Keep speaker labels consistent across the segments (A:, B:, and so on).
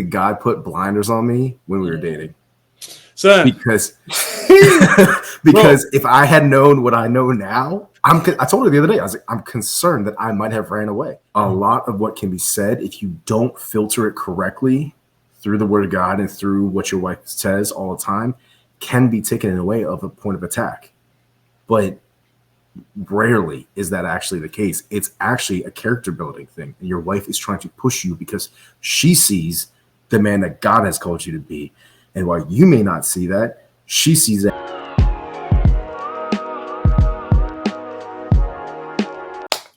A: God put blinders on me when we were dating.
B: Son.
A: Because if I had known what I know now, I told her the other day, I was like, I'm concerned that I might have ran away. A lot of what can be said, if you don't filter it correctly through the word of God and through what your wife says all the time, can be taken in a way of a point of attack. But rarely is that actually the case. It's actually a character building thing. And your wife is trying to push you because she sees the man that God has called you to be. And while you may not see that, she sees that.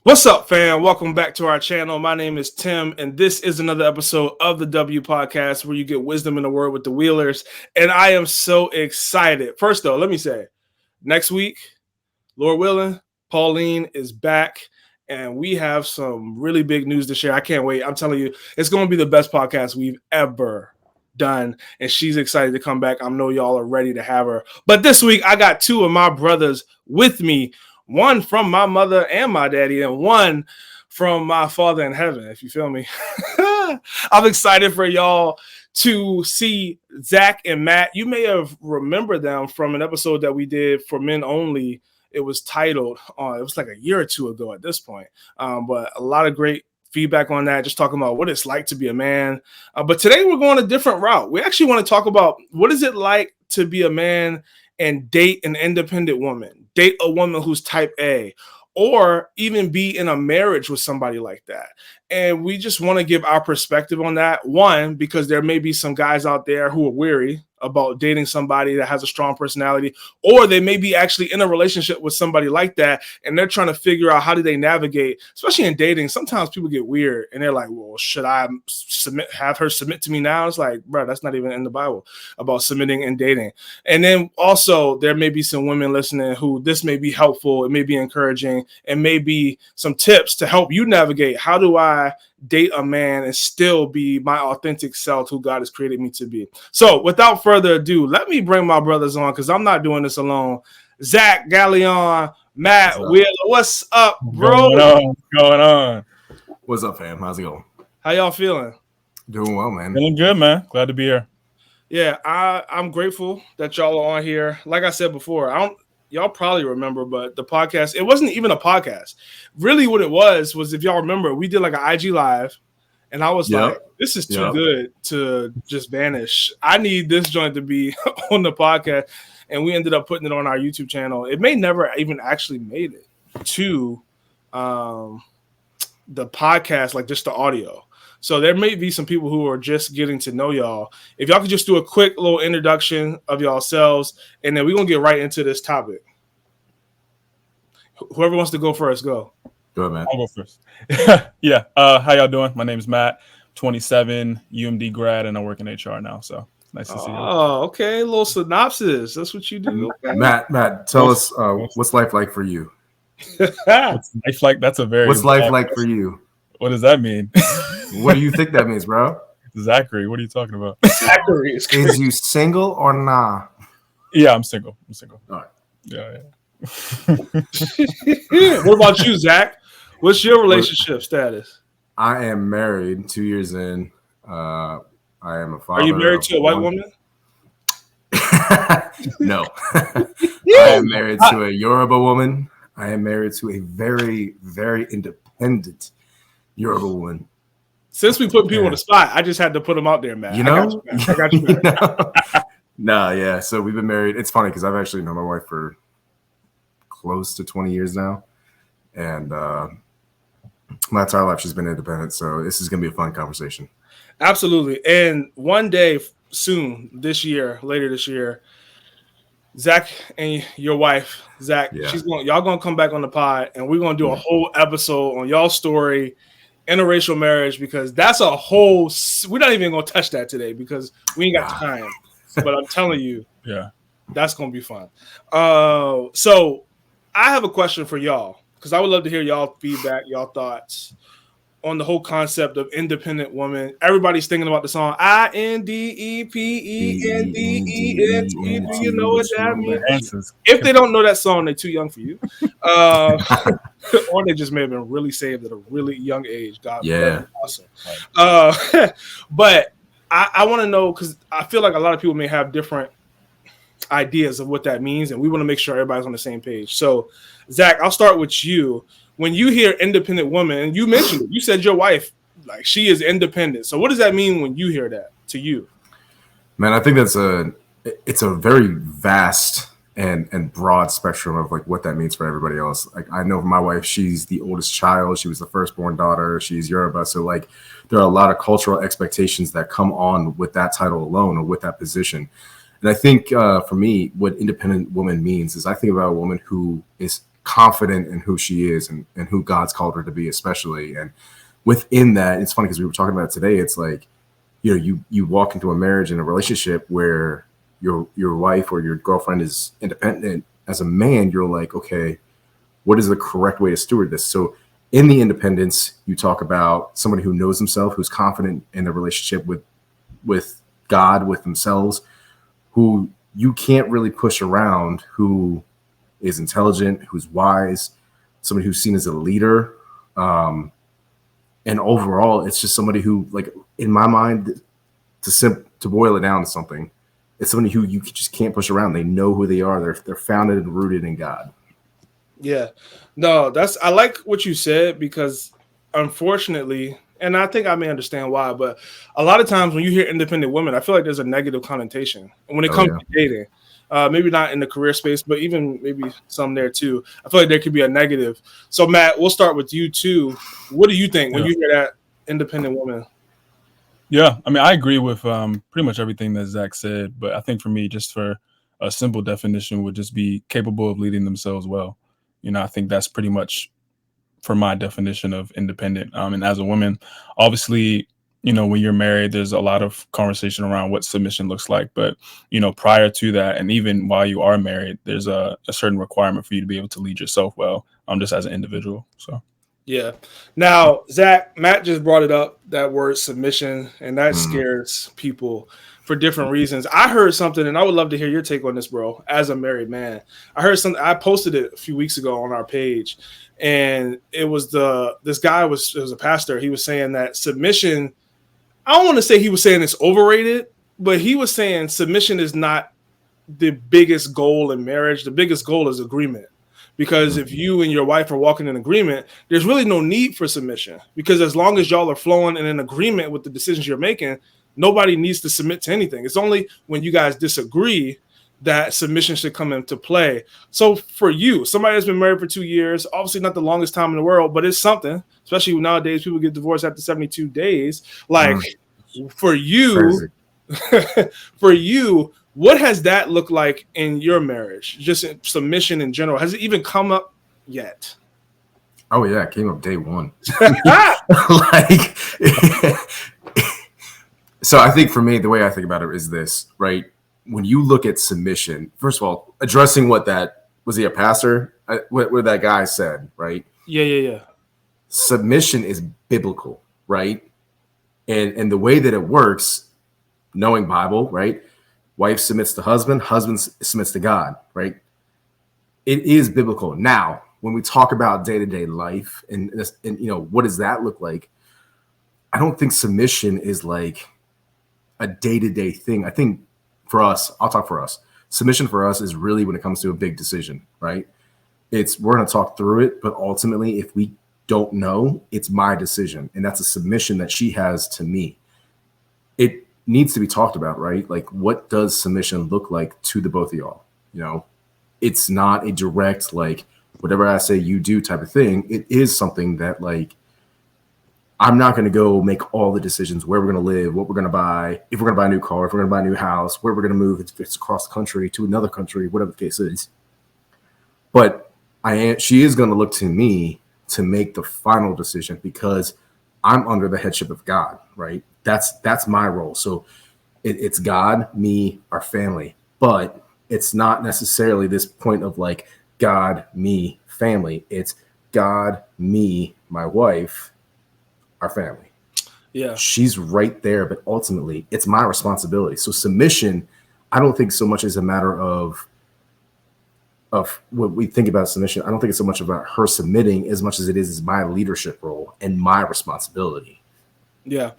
B: What's up, fam? Welcome back to our channel. My name is Tim, and this is another episode of the W Podcast where you get wisdom in the word with the Wheelers. And I am so excited. First, though, let me say, next week, Lord willing, Pauline is back, and we have some really big news to share. I can't wait. I'm telling you, it's going to be the best podcast we've ever done, and she's excited to come back. I know y'all are ready to have her. But this week, I got two of my brothers with me. One from my mother and my daddy, and one from my father in heaven, if you feel me. I'm excited for y'all to see Zach and Matt. You may have remembered them from an episode that we did for men only. It was titled, it was like a year or two ago at this point, but a lot of great feedback on that, just talking about what it's like to be a man. But today we're going a different route. We actually want to talk about what is it like to be a man and date an independent woman, date a woman who's type A, or even be in a marriage with somebody like that. And we just want to give our perspective on that. One, because there may be some guys out there who are weary about dating somebody that has a strong personality, or they may be actually in a relationship with somebody like that, and they're trying to figure out how do they navigate, especially in dating. Sometimes people get weird, and they're like, well, should I have her submit to me now? It's like, bro, that's not even in the Bible about submitting and dating. And then also, there may be some women listening who this may be helpful, it may be encouraging, and may be some tips to help you navigate. How do I date a man and still be my authentic self, who God has created me to be? So without further ado, let me bring my brothers on, because I'm not doing this alone. Zach, Galleon, Matt, Wheeler, what's up, bro?
C: What's going on?
A: What's up, fam? How's it going?
B: How y'all feeling?
A: Doing well, man.
C: Feeling good, man. Glad to be here.
B: Yeah, I'm grateful that y'all are on here. Like I said before, y'all probably remember, but the podcast, it wasn't even a podcast. Really what it was if y'all remember, we did like an IG live, and I was like, this is too good to just vanish. I need this joint to be on the podcast. And we ended up putting it on our YouTube channel. It may never even actually made it to the podcast, like just the audio. So there may be some people who are just getting to know y'all. If y'all could just do a quick little introduction of yourselves, and then we're going to get right into this topic. Whoever wants to go first, go.
A: Go ahead, man.
C: I'll go first. Yeah. How y'all doing? My name is Matt, 27, UMD grad, and I work in HR now. So nice to see you.
B: Oh, okay. A little synopsis. That's what you do. Okay.
A: Matt, tell us what's life like for you?
C: What's life like? That's a very.
A: What's life like for you?
C: What does that mean?
A: What do you think that means, bro?
C: Zachary, what are you talking about?
B: Zachary
A: is you single or nah?
C: Yeah, I'm single.
A: All right.
C: Yeah.
B: What about you, Zach? What's your relationship status?
A: I am married, 2 years in. I am a father.
B: Are you married to a white woman?
A: No. I am married to a Yoruba woman. I am married to a very, very independent Yoruba woman.
B: Since we put people on the spot, I just had to put them out there, man.
A: You know?
B: I got you.
A: Nah, yeah. So we've been married. It's funny because I've actually known my wife for close to 20 years now. And my entire life she's been independent. So this is going to be a fun conversation.
B: Absolutely. And one day soon, later this year, Zach and your wife, Zach, y'all gonna come back on the pod, and we're gonna do a whole episode on y'all story, interracial marriage, because that's a whole. We're not even gonna touch that today because we ain't got time. But I'm telling you, that's gonna be fun. So I have a question for y'all, because I would love to hear y'all feedback, y'all thoughts on the whole concept of independent woman. Everybody's thinking about the song INDEPENDENT. Do you know what that means? If they don't know that song, they're too young for you. Or they just may have been really saved at a really young age. God, awesome. But I want to know, because I feel like a lot of people may have different ideas of what that means, and we want to make sure everybody's on the same page. So, Zach, I'll start with you. When you hear independent woman, and you mentioned it, you said your wife, like, she is independent. So what does that mean when you hear that to you?
A: Man, I think it's a very vast and broad spectrum of like what that means for everybody else. Like, I know my wife, she's the oldest child. She was the firstborn daughter. She's Yoruba. So like there are a lot of cultural expectations that come on with that title alone or with that position. And I think for me, what independent woman means is I think about a woman who is confident in who she is and who God's called her to be, especially. And within that, it's funny because we were talking about it today. It's like, you know, you walk into a marriage and a relationship where your wife or your girlfriend is independent. As a man, you're like, okay, what is the correct way to steward this? So in the independence, you talk about somebody who knows himself, who's confident in their relationship with God, with themselves, who you can't really push around, who is intelligent, who's wise, somebody who's seen as a leader. And overall, it's just somebody who, like, in my mind, to boil it down to something, it's somebody who you just can't push around. They know who they are. They're founded and rooted in God.
B: Yeah, no, I like what you said, because unfortunately, and I think I may understand why, but a lot of times when you hear independent women, I feel like there's a negative connotation. And when it comes to dating, maybe not in the career space, but even maybe some there too, I feel like there could be a negative. So Matt, we'll start with you too. What do you think when you hear that independent woman?
C: Yeah, I mean, I agree with pretty much everything that Zach said, but I think for me, just for a simple definition, would just be capable of leading themselves well. You know, I think that's pretty much for my definition of independent. And as a woman, obviously, you know, when you're married, there's a lot of conversation around what submission looks like. But, you know, prior to that, and even while you are married, there's a certain requirement for you to be able to lead yourself well, just as an individual. So.
B: Yeah. Now, Zach, Matt just brought it up, that word submission, and that scares people for different reasons. I heard something, and I would love to hear your take on this, bro, as a married man. I heard something, I posted it a few weeks ago on our page, and it was this guy was a pastor. He was saying that submission, I don't want to say he was saying it's overrated, but he was saying submission is not the biggest goal in marriage. The biggest goal is agreement. Because if you and your wife are walking in agreement, there's really no need for submission. Because as long as y'all are flowing in an agreement with the decisions you're making, nobody needs to submit to anything. It's only when you guys disagree that submission should come into play. So for you, somebody that's been married for 2 years, obviously not the longest time in the world, but it's something, especially nowadays, people get divorced after 72 days. Like for you, what has that looked like in your marriage? Just in submission in general. Has it even come up yet?
A: Oh yeah, it came up day one. Like, so I think for me, the way I think about it is this, right? When you look at submission, first of all, addressing what that was, he a pastor? What that guy said, right?
B: Yeah.
A: Submission is biblical, right? And the way that it works, knowing Bible, right? Wife submits to husband submits to God, right? It is biblical. Now, when we talk about day-to-day life and you know, what does that look like? I don't think submission is like a day-to-day thing. I think for us, I'll talk for us. Submission for us is really when it comes to a big decision, right? We're going to talk through it, but ultimately, if we don't know, it's my decision. And that's a submission that she has to me. It needs to be talked about, right? Like, what does submission look like to the both of y'all? You know, it's not a direct, like, whatever I say you do type of thing. It is something that, like, I'm not going to go make all the decisions where we're going to live, what we're going to buy, if we're going to buy a new car, if we're going to buy a new house, where we're going to move, if it's across the country to another country, whatever the case is. But she is going to look to me to make the final decision because I'm under the headship of God, right? That's my role. So it's God, me, our family, but it's not necessarily this point of like God, me, family. It's God, me, my wife, our family.
B: Yeah.
A: She's right there, but ultimately it's my responsibility. So submission, I don't think so much is a matter of what we think about submission. I don't think it's so much about her submitting as much as it is my leadership role and my responsibility.
B: Yeah.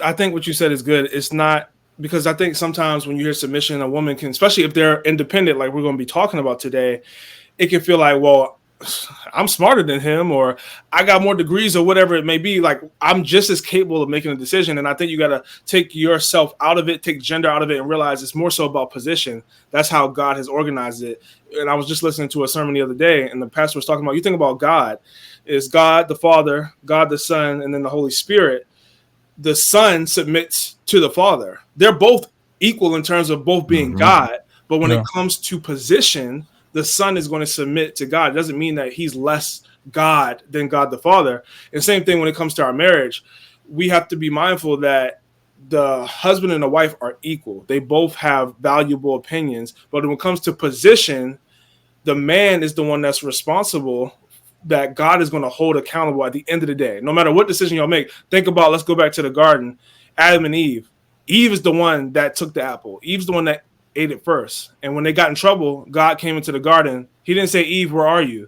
B: I think what you said is good. It's not because I think sometimes when you hear submission, a woman can, especially if they're independent, like we're going to be talking about today, it can feel like, well, I'm smarter than him, or I got more degrees, or whatever it may be. Like, I'm just as capable of making a decision. And I think you got to take yourself out of it, take gender out of it, and realize it's more so about position. That's how God has organized it. And I was just listening to a sermon the other day, and the pastor was talking about, you think about God, is God the Father, God the Son, and then the Holy Spirit. The Son submits to the Father. They're both equal in terms of both being God, but when it comes to position, the Son is going to submit to God. It doesn't mean that he's less God than God the Father. And same thing when it comes to our marriage. We have to be mindful that the husband and the wife are equal. They both have valuable opinions, but when it comes to position, the man is the one that's responsible, that God is going to hold accountable at the end of the day. No matter what decision y'all make, think about, let's go back to the garden, Adam and Eve. Eve is the one that took the apple. Eve's the one that ate it first. And when they got in trouble, God came into the garden. He didn't say, Eve, where are you?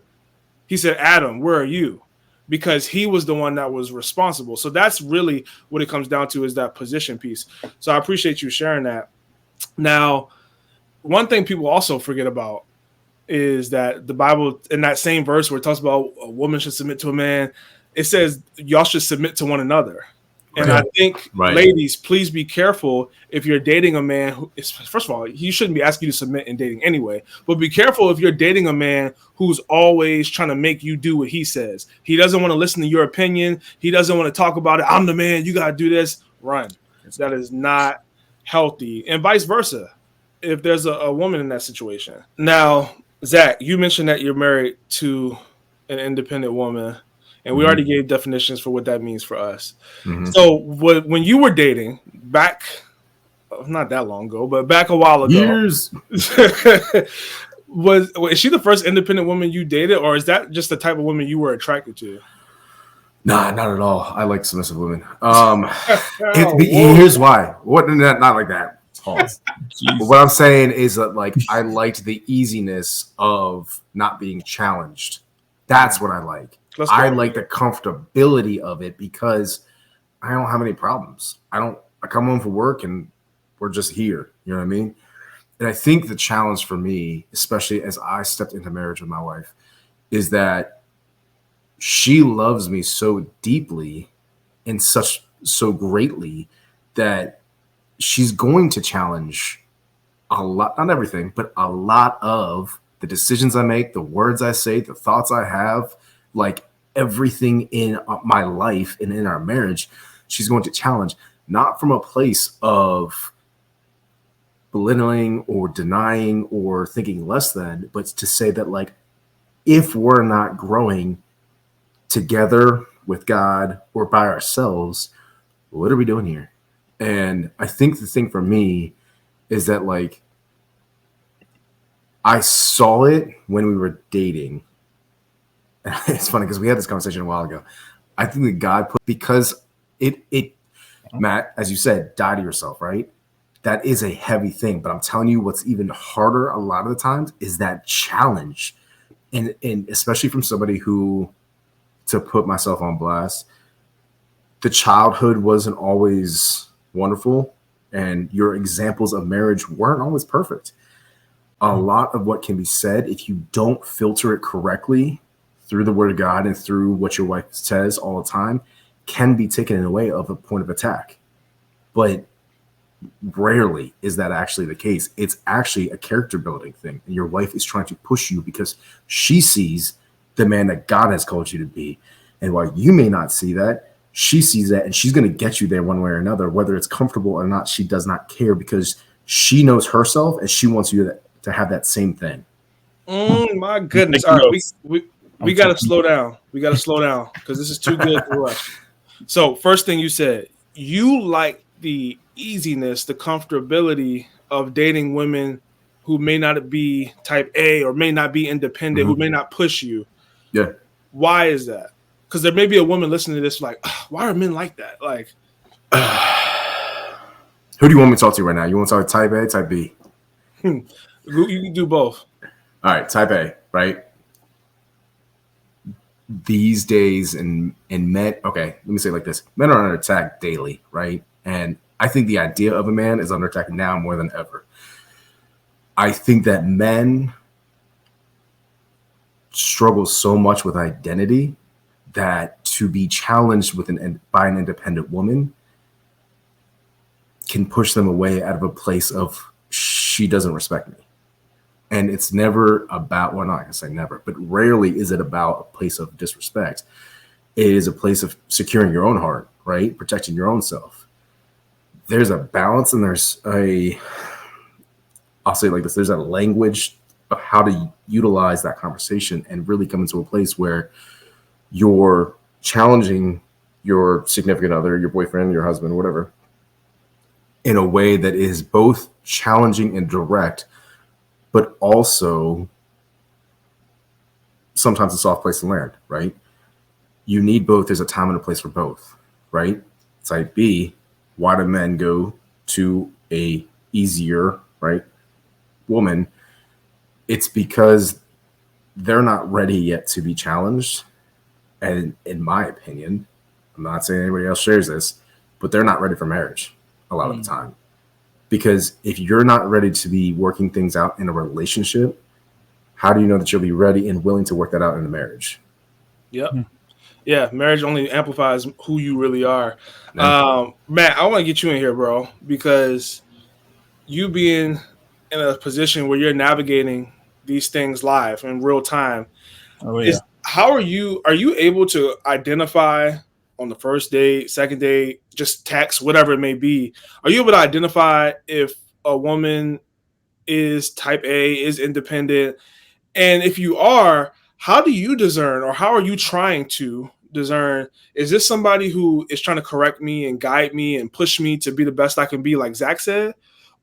B: He said, Adam, where are you? Because he was the one that was responsible. So that's really what it comes down to, is that position piece. So I appreciate you sharing that. Now, one thing people also forget about is that the Bible, in that same verse where it talks about a woman should submit to a man, it says y'all should submit to one another. And I think, ladies, please be careful if you're dating a man who is, first of all, he shouldn't be asking you to submit in dating anyway, but be careful if you're dating a man who's always trying to make you do what he says. He doesn't want to listen to your opinion. He doesn't want to talk about it. I'm the man. You got to do this. Run. That is not healthy. And vice versa, if there's a woman in that situation. Now, Zach, you mentioned that you're married to an independent woman, and we already gave definitions for what that means for us. So when you were dating back, not that long ago, but back a while ago,
A: years,
B: is she the first independent woman you dated, or is that just the type of woman you were attracted to?
A: Nah, not at all. I like submissive women. Here's why. Not like that. Pause. But what I'm saying is that, like, I liked the easiness of not being challenged. That's what I like. I like the comfortability of it because I don't have any problems. I come home from work and we're just here. You know what I mean? And I think the challenge for me, especially as I stepped into marriage with my wife, is that she loves me so deeply and so greatly that she's going to challenge a lot, not everything, but a lot of the decisions I make, the words I say, the thoughts I have, like everything in my life and in our marriage, she's going to challenge, not from a place of belittling or denying or thinking less than, but to say that, like, if we're not growing together with God or by ourselves, what are we doing here? And I think the thing for me is that, like, I saw it when we were dating. It's funny because we had this conversation a while ago. I think that God put, because it, Matt, as you said, die to yourself, right? That is a heavy thing. But I'm telling you, what's even harder a lot of the times is that challenge. And especially from somebody who, to put myself on blast, the childhood wasn't always wonderful, and your examples of marriage weren't always perfect. A lot of what can be said, if you don't filter it correctly through the word of God and through what your wife says all the time, can be taken in a way of a point of attack. But rarely is that actually the case. It's actually a character building thing. And your wife is trying to push you because she sees the man that God has called you to be. And while you may not see that, she sees that, and she's going to get you there one way or another, whether it's comfortable or not. She does not care because she knows herself and she wants you to have that same thing.
B: My goodness. All right. We got to slow down. We got to slow down because this is too good to rush. So first thing you said, you like the easiness, the comfortability of dating women who may not be type A or may not be independent, who may not push you.
A: Yeah.
B: Why is that? Because there may be a woman listening to this like, why are men like that? Like,
A: who do you want me to talk to right now? You want to talk type A, type B?
B: You can do both.
A: All right, type A, right? these days and men, okay, let me say it like this. Men are under attack daily, right? And I think the idea of a man is under attack now more than ever. I think that men struggle so much with identity that to be challenged by an independent woman can push them away out of a place of she doesn't respect me. And it's never about, well, not gonna say never, but rarely is it about a place of disrespect. It is a place of securing your own heart, right? Protecting your own self. There's a balance and I'll say it like this, there's a language of how to utilize that conversation and really come into a place where you're challenging your significant other, your boyfriend, your husband, whatever, in a way that is both challenging and direct, but also sometimes a soft place to land, right? You need both. There's a time and a place for both, right? Type B, why do men go to a easier, right, woman? It's because they're not ready yet to be challenged. And in my opinion, I'm not saying anybody else shares this, but they're not ready for marriage a lot of the time. Because if you're not ready to be working things out in a relationship, how do you know that you'll be ready and willing to work that out in a marriage?
B: Yep. Yeah, marriage only amplifies who you really are. Matt, I want to get you in here, bro, because you being in a position where you're navigating these things live in real time.
C: Oh, yeah.
B: Are you able to identify on the first date, second date, just text, whatever it may be, are you able to identify if a woman is type A, is independent? And if you are, how do you discern, or how are you trying to discern, is this somebody who is trying to correct me and guide me and push me to be the best I can be, like Zach said?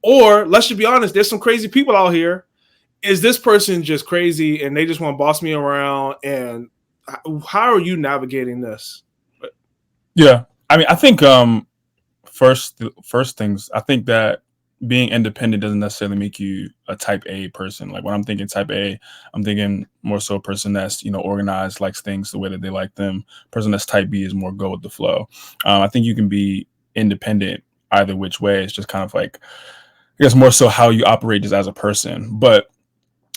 B: Or let's just be honest, there's some crazy people out here. Is this person just crazy and they just want to boss me around? And how are you navigating this?
C: Yeah, I mean, I think first things, I think that being independent doesn't necessarily make you a type A person. Like when I'm thinking type A, I'm thinking more so a person that's, organized, likes things the way that they like them. Person that's type B is more go with the flow. I think you can be independent either which way. It's just kind of like, I guess more so how you operate just as a person. But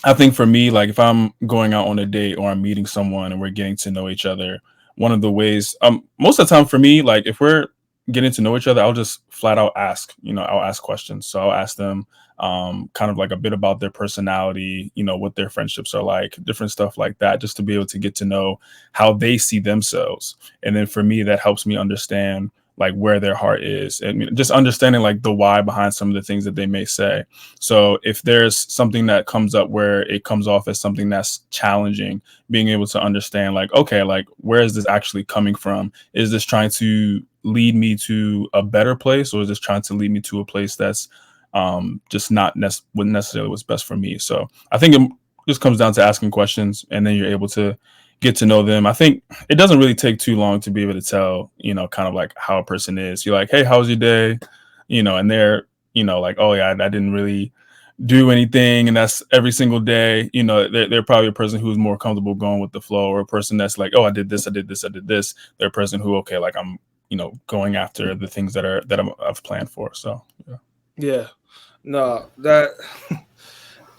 C: I think for me, like if I'm going out on a date or I'm meeting someone and we're getting to know each other, one of the ways, most of the time for me, like if we're getting to know each other, I'll just flat out ask, I'll ask questions. So I'll ask them kind of like a bit about their personality, what their friendships are like, different stuff like that, just to be able to get to know how they see themselves. And then for me, that helps me understand like where their heart is, and just understanding like the why behind some of the things that they may say. So if there's something that comes up where it comes off as something that's challenging, being able to understand like, okay, like where is this actually coming from? Is this trying to lead me to a better place, or is this trying to lead me to a place that's just not necessarily what's best for me? So I think it just comes down to asking questions, and then you're able to get to know them. I think it doesn't really take too long to be able to tell, kind of like how a person is. You're like, hey, how was your day? And they're, like, oh yeah, I didn't really do anything. And that's every single day. They're probably a person who's more comfortable going with the flow, or a person that's like, oh, I did this. They're a person who, okay, like I'm, going after the things that I've planned for. So, yeah.
B: Yeah, no, that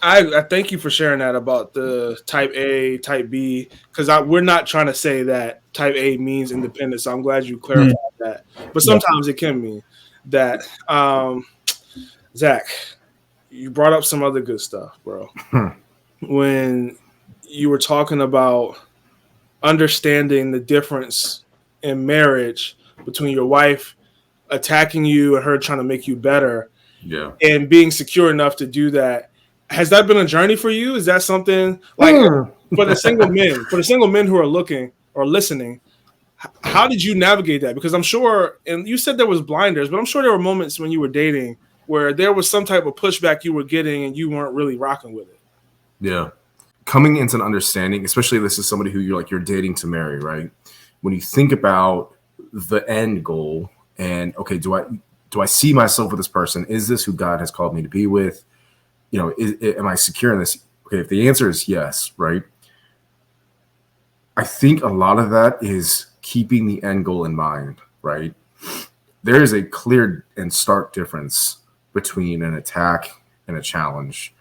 B: I thank you for sharing that about the type A, type B, because we're not trying to say that type A means independent. So I'm glad you clarified that. But sometimes it can mean that. Zach, you brought up some other good stuff, bro. When you were talking about understanding the difference in marriage between your wife attacking you and her trying to make you better, and being secure enough to do that. Has that been a journey for you? Is that something like for the single men who are looking or listening, how did you navigate that? Because I'm sure, and you said there was blinders, but I'm sure there were moments when you were dating where there was some type of pushback you were getting and you weren't really rocking with it.
A: Yeah. Coming into an understanding, especially this is somebody who you're dating to marry, right? When you think about the end goal and, okay, do I see myself with this person? Is this who God has called me to be with? Am I secure in this? Okay, if the answer is yes, right? I think a lot of that is keeping the end goal in mind, right? There is a clear and stark difference between an attack and a challenge.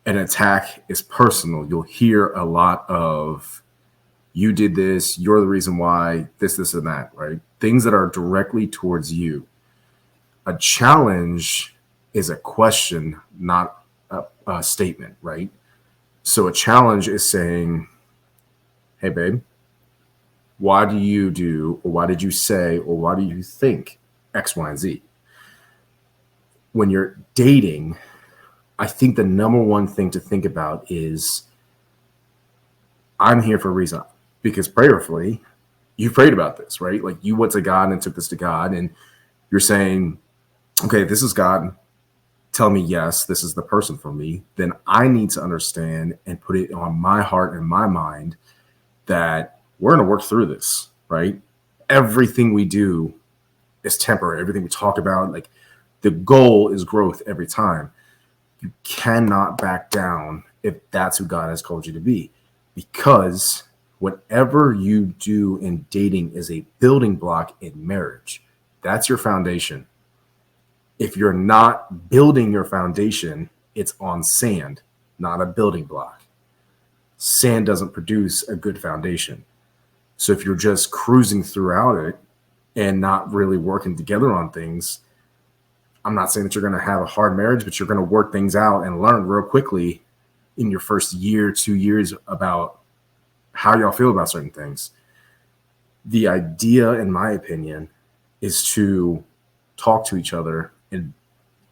A: An attack is personal. You'll hear a lot of, you did this, you're the reason why, this, and that, right? Things that are directly towards you. A challenge is a question, not a statement, right? So a challenge is saying, hey, babe, why do you do, or why did you say, or why do you think X, Y, and Z? When you're dating, I think the number one thing to think about is, I'm here for a reason. Because prayerfully, you prayed about this, right? Like you went to God and took this to God, and you're saying, okay, this is God. Tell me, yes, this is the person for me. Then I need to understand and put it on my heart and my mind that we're going to work through this, right? Everything we do is temporary. Everything we talk about, like the goal is growth every time. You cannot back down if that's who God has called you to be, because whatever you do in dating is a building block in marriage. That's your foundation. If you're not building your foundation, it's on sand, not a building block. Sand doesn't produce a good foundation. So if you're just cruising throughout it and not really working together on things, I'm not saying that you're going to have a hard marriage, but you're going to work things out and learn real quickly in your first year, 2 years about how y'all feel about certain things. The idea, in my opinion, is to talk to each other and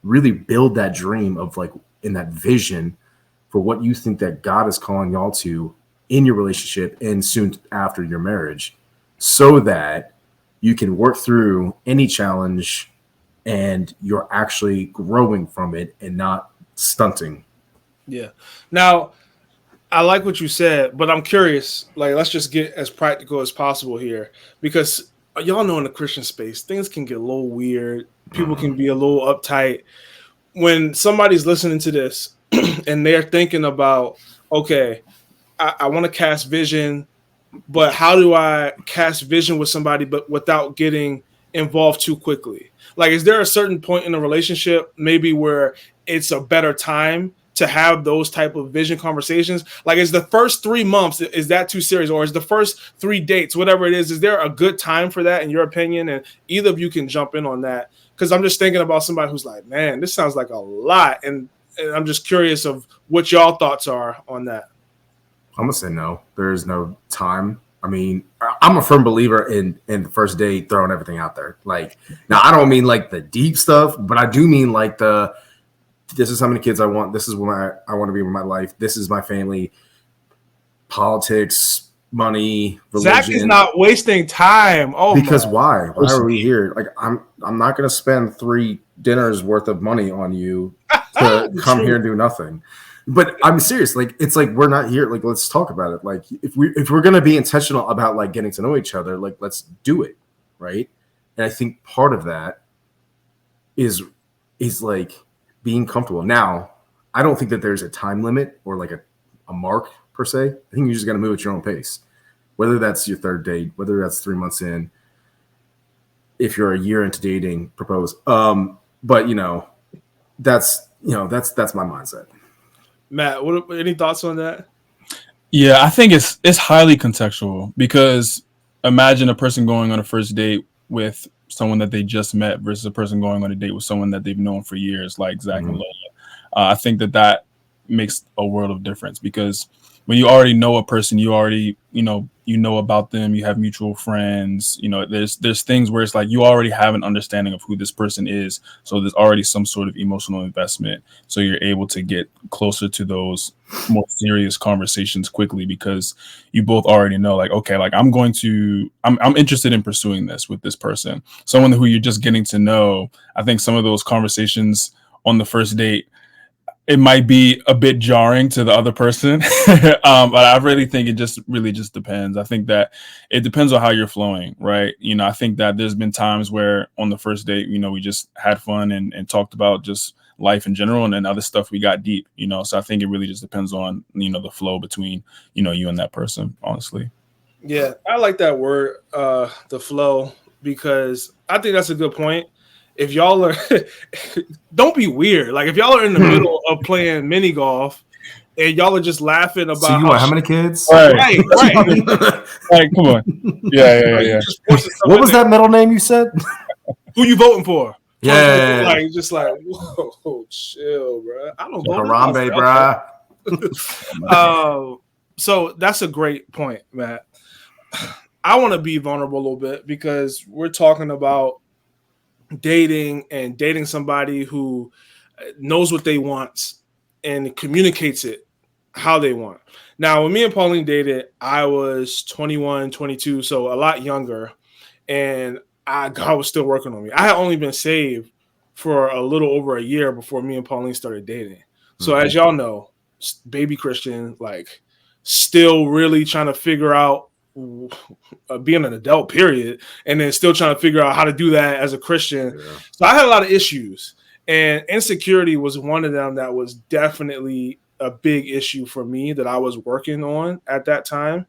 A: really build that dream of like in that vision for what you think that God is calling y'all to in your relationship and soon after your marriage, so that you can work through any challenge and you're actually growing from it and not stunting.
B: Yeah. Now, I like what you said, but I'm curious. Like, let's just get as practical as possible here, because y'all know in the Christian space, things can get a little weird. People can be a little uptight. When somebody's listening to this and they're thinking about, okay, I want to cast vision, but how do I cast vision with somebody, but without getting involved too quickly? Like, is there a certain point in a relationship maybe where it's a better time to have those type of vision conversations? Like, is the first 3 months, is that too serious? Or is the first 3 dates, whatever it is there a good time for that in your opinion? And either of you can jump in on that. Because I'm just thinking about somebody who's like, man, this sounds like a lot. And I'm just curious of what y'all thoughts are on that.
A: I'm going to say no. There is no time. I mean, I'm a firm believer in the first date throwing everything out there. Like, now I don't mean like the deep stuff, but I do mean like this is how many kids I want. This is what I want to be in my life. This is my family. Politics, money, religion.
B: Zach is not wasting time. Oh,
A: because why? Why are we here? Like, I'm not going to spend 3 dinners worth of money on you to come here and do nothing. But I'm serious. Like, it's like, we're not here. Like, let's talk about it. Like, if we're going to be intentional about like getting to know each other, like, let's do it. Right. And I think part of that is like being comfortable. Now, I don't think that there's a time limit or like a mark per se. I think you just got to move at your own pace, whether that's your 3rd date, whether that's 3 months in, if you're a year into dating, propose. But that's my mindset.
B: Matt, any thoughts on that?
C: Yeah, I think it's highly contextual, because imagine a person going on a first date with someone that they just met versus a person going on a date with someone that they've known for years, like Zach and Lola. I think that makes a world of difference, because when you already know a person, you already, you know about them, you have mutual friends, there's things where it's like you already have an understanding of who this person is. So there's already some sort of emotional investment. So you're able to get closer to those more serious conversations quickly, because you both already know, like, okay, like I'm interested in pursuing this with this person. Someone who you're just getting to know. I think some of those conversations on the first date, it might be a bit jarring to the other person. But I really think it just depends. I think that it depends on how you're flowing, right? I think that there's been times where on the first date, we just had fun and talked about just life in general, and then other stuff we got deep, so I think it really just depends on, the flow between, you and that person, honestly.
B: Yeah, I like that word, the flow, because I think that's a good point. If y'all are, don't be weird. Like if y'all are in the middle of playing mini golf and y'all are just laughing about
A: so you want how many kids?
B: Right.
C: Like, come on. Yeah.
B: What
A: was that middle name you said?
B: Who you voting for?
A: Yeah.
B: Like just like, whoa, chill, bro. I don't vote.
A: Harambe,
B: bro. So that's a great point, Matt. I want to be vulnerable a little bit because we're talking about dating and dating somebody who knows what they want and communicates it how they want. Now, when me and Pauline dated, I was 21, 22, so a lot younger, and God was still working on me. I had only been saved for a little over a year before me and Pauline started dating. So as y'all know, baby Christian, like still really trying to figure out being an adult, period, and then still trying to figure out how to do that as a Christian. Yeah. So I had a lot of issues, and insecurity was one of them that was definitely a big issue for me that I was working on at that time.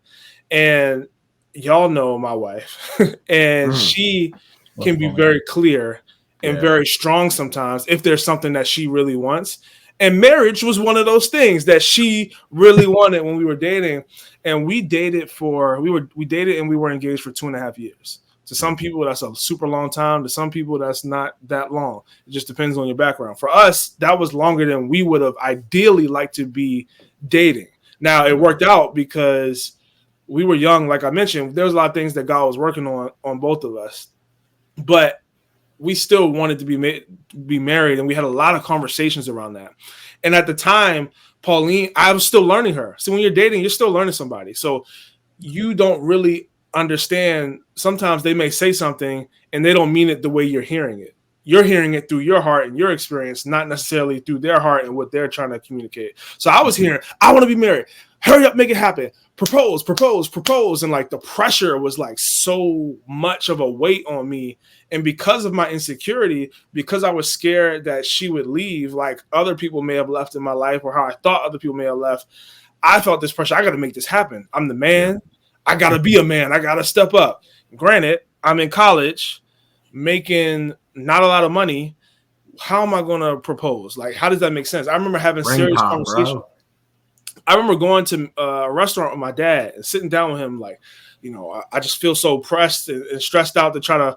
B: And y'all know my wife, and she can be very clear and very strong sometimes if there's something that she really wants. And marriage was one of those things that she really wanted when we were dating. And we dated and we were engaged for 2.5 years. To some people, that's a super long time. To some people, that's not that long. It just depends on your background. For us, that was longer than we would have ideally liked to be dating. Now, it worked out because we were young. Like I mentioned, there was a lot of things that God was working on both of us. But we still wanted to be married, and we had a lot of conversations around that. And at the time, Pauline, I was still learning her. So when you're dating, you're still learning somebody. So you don't really understand. Sometimes they may say something and they don't mean it the way you're hearing it. You're hearing it through your heart and your experience, not necessarily through their heart and what they're trying to communicate. So I was hearing, I want to be married. Hurry up, make it happen. Propose. And like the pressure was like so much of a weight on me. And because of my insecurity, because I was scared that she would leave, like other people may have left in my life or how I thought other people may have left, I felt this pressure. I got to make this happen. I'm the man. I got to be a man. I got to step up. Granted, I'm in college making not a lot of money. How am I going to propose? Like, how does that make sense? I remember having serious conversations. I remember going to a restaurant with my dad and sitting down with him, like, I just feel so pressed and stressed out to try to,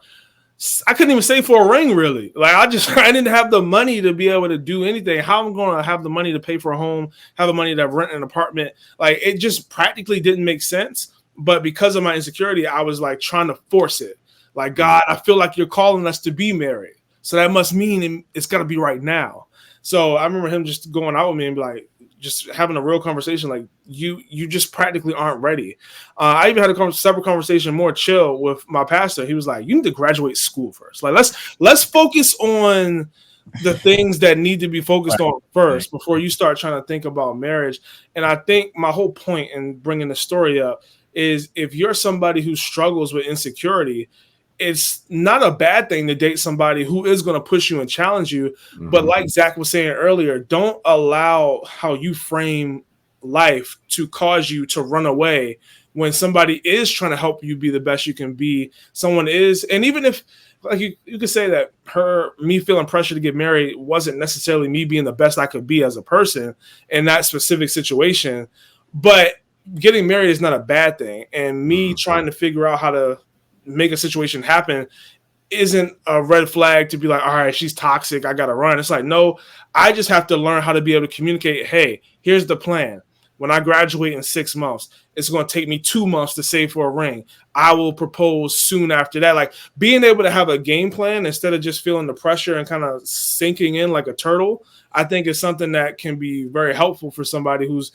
B: I couldn't even save for a ring, really. Like, I didn't have the money to be able to do anything. How am I going to have the money to pay for a home, have the money to rent an apartment? Like, it just practically didn't make sense. But because of my insecurity, I was like trying to force it. Like, God, I feel like you're calling us to be married. So that must mean it's got to be right now. So I remember him just going out with me and be like, just having a real conversation, like you just practically aren't ready. I even had a separate conversation, more chill, with my pastor. He was like, you need to graduate school first. Like, let's focus on the things that need to be focused on first before you start trying to think about marriage. And I think my whole point in bringing the story up is if you're somebody who struggles with insecurity, it's not a bad thing to date somebody who is going to push you and challenge you. Mm-hmm. But like Zach was saying earlier, don't allow how you frame life to cause you to run away when somebody is trying to help you be the best you can be. Someone is, and even if, like, you could say that me feeling pressure to get married wasn't necessarily me being the best I could be as a person in that specific situation, but getting married is not a bad thing. And me trying to figure out how to make a situation happen isn't a red flag to be like, all right, she's toxic, I gotta run. It's like, no, I just have to learn how to be able to communicate, hey, here's the plan. When I graduate in 6 months, it's going to take me 2 months to save for a ring. I will propose soon after that. Like, being able to have a game plan instead of just feeling the pressure and kind of sinking in like a turtle, I think is something that can be very helpful for somebody who's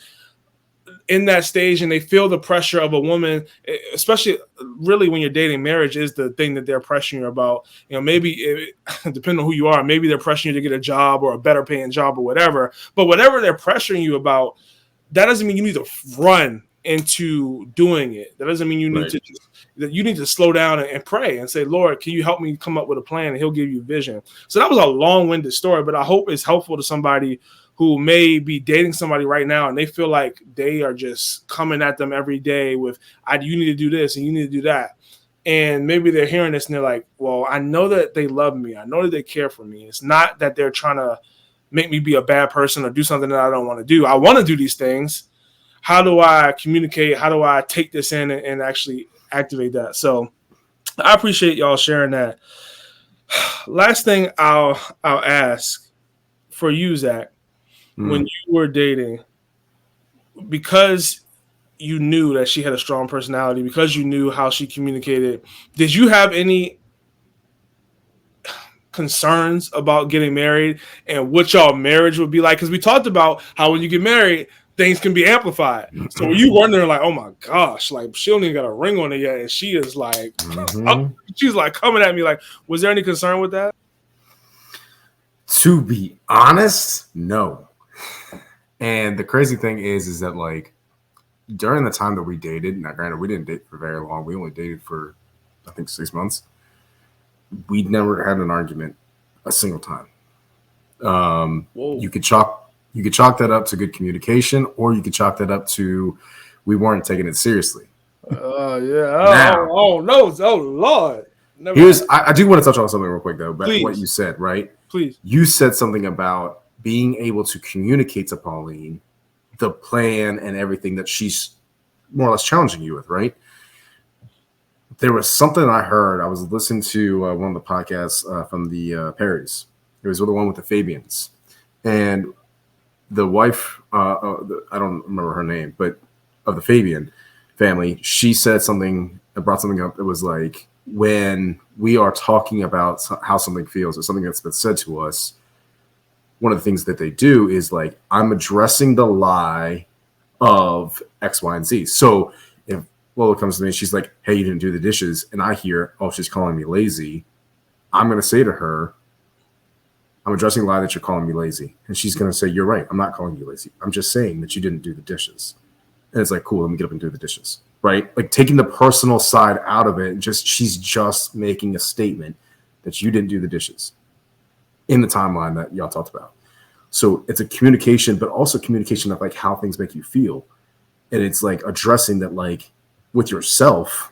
B: in that stage and they feel the pressure of a woman, especially really when you're dating, marriage is the thing that they're pressuring you about. Maybe depending on who you are, maybe they're pressuring you to get a job or a better paying job or whatever. But whatever they're pressuring you about, that doesn't mean you need to run into doing it. That doesn't mean you need you need to slow down and pray and say, Lord, can you help me come up with a plan? And he'll give you vision. So that was a long-winded story, but I hope it's helpful to somebody who may be dating somebody right now and they feel like they are just coming at them every day with, you need to do this and you need to do that. And maybe they're hearing this and they're like, well, I know that they love me. I know that they care for me. It's not that they're trying to make me be a bad person or do something that I don't want to do. I want to do these things. How do I communicate? How do I take this in and actually activate that? So I appreciate y'all sharing that. Last thing I'll ask for you, Zach, when you were dating, because you knew that she had a strong personality, because you knew how she communicated, did you have any concerns about getting married and what y'all marriage would be like? Because we talked about how when you get married, things can be amplified. So were you wondering like, oh my gosh, like she don't even got a ring on it yet, and she is like, she's like coming at me. Like, was there any concern with that?
A: To be honest, no. And the crazy thing is that like during the time that we dated, now granted we didn't date for very long. We only dated for I think 6 months. We never had an argument a single time. You could chalk that up to good communication, or you could chalk that up to we weren't taking it seriously.
B: Yeah. Oh Lord.
A: I do want to touch on something real quick though, but what you said, right?
B: Please.
A: You said something about being able to communicate to Pauline the plan and everything that she's more or less challenging you with, right? There was something I heard. I was listening to one of the podcasts from the Perrys. It was the one with the Fabians. And the wife, I don't remember her name, but of the Fabian family, she said something, brought something up. It was like, when we are talking about how something feels or something that's been said to us, one of the things that they do is like, I'm addressing the lie of X, Y, and Z. So if Lola comes to me, she's like, hey, you didn't do the dishes. And I hear, oh, she's calling me lazy. I'm going to say to her, I'm addressing the lie that you're calling me lazy. And she's going to say, you're right. I'm not calling you lazy. I'm just saying that you didn't do the dishes. And it's like, cool, let me get up and do the dishes. Right? Like taking the personal side out of it. She's just making a statement that you didn't do the dishes in the timeline that y'all talked about. So it's a communication, but also communication of like how things make you feel. And it's like addressing that, like with yourself,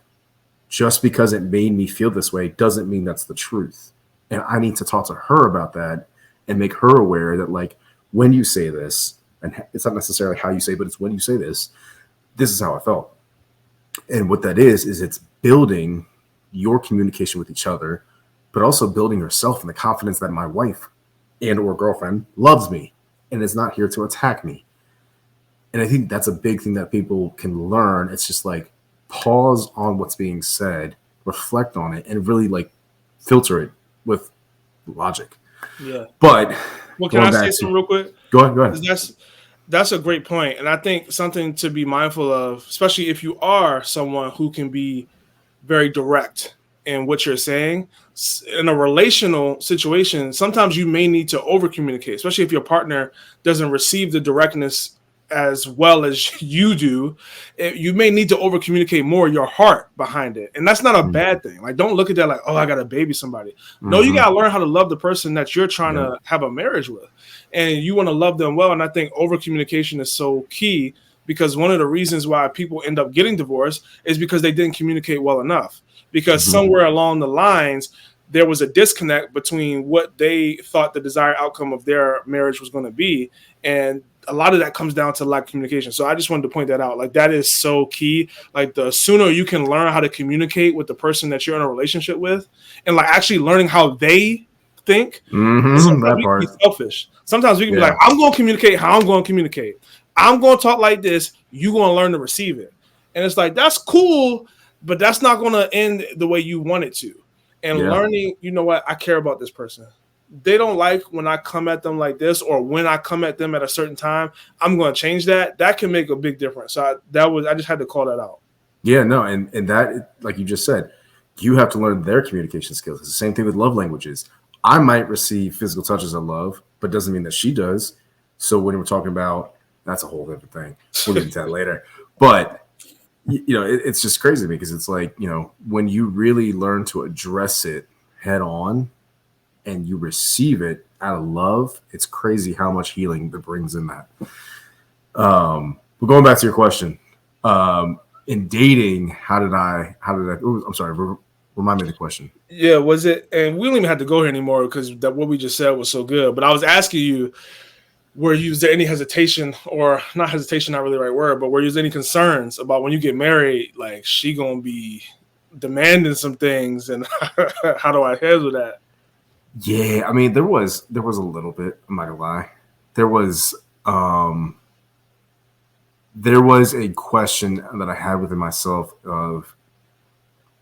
A: just because it made me feel this way doesn't mean that's the truth. And I need to talk to her about that and make her aware that like when you say this, and it's not necessarily how you say, but it's when you say this is how I felt. And what that is it's building your communication with each other, but also building yourself and the confidence that my wife and or girlfriend loves me and is not here to attack me. And I think that's a big thing that people can learn. It's just like pause on what's being said, reflect on it, and really like filter it with logic.
B: Yeah.
A: But
B: well, can I say something real quick?
A: Go ahead.
B: That's a great point. And I think something to be mindful of, especially if you are someone who can be very direct in what you're saying in a relational situation, sometimes you may need to over communicate, especially if your partner doesn't receive the directness as well as you do. You may need to over communicate more your heart behind it. And that's not a bad thing. Like, don't look at that like, oh, I got to baby somebody. No, you got to learn how to love the person that you're trying to have a marriage with. And you want to love them well. And I think over communication is so key, because one of the reasons why people end up getting divorced is because they didn't communicate well enough. Because somewhere along the lines, there was a disconnect between what they thought the desired outcome of their marriage was going to be. And a lot of that comes down to lack of communication. So I just wanted to point that out. Like, that is so key. Like, the sooner you can learn how to communicate with the person that you're in a relationship with, and like actually learning how they think. Sometimes we can be selfish. Sometimes we can be like, I'm going to communicate how I'm going to communicate. I'm going to talk like this. You're going to learn to receive it. And it's like, that's cool, but that's not going to end the way you want it to. And learning, you know what, I care about this person. they don't like when I come at them like this, or when I come at them at a certain time, I'm going to change that. That can make a big difference. So I just had to call that out.
A: Yeah, no, and that, like you just said, you have to learn their communication skills. It's the same thing with love languages. I might receive physical touches of love, but doesn't mean that she does. So when we're talking about, that's a whole different thing. We'll get into that later. But it's just crazy because it's like, when you really learn to address it head on and you receive it out of love, it's crazy how much healing that brings in that. But going back to your question, in dating, how did I? I'm sorry. Remind me of the question.
B: Yeah, was it? And we don't even have to go here anymore because what we just said was so good. But I was asking you, was there any hesitation, or not hesitation, not really the right word, but were there any concerns about when you get married, like she gonna be demanding some things, and how do I handle that?
A: Yeah, I mean, there was a little bit. I'm not gonna lie. There was a question that I had within myself of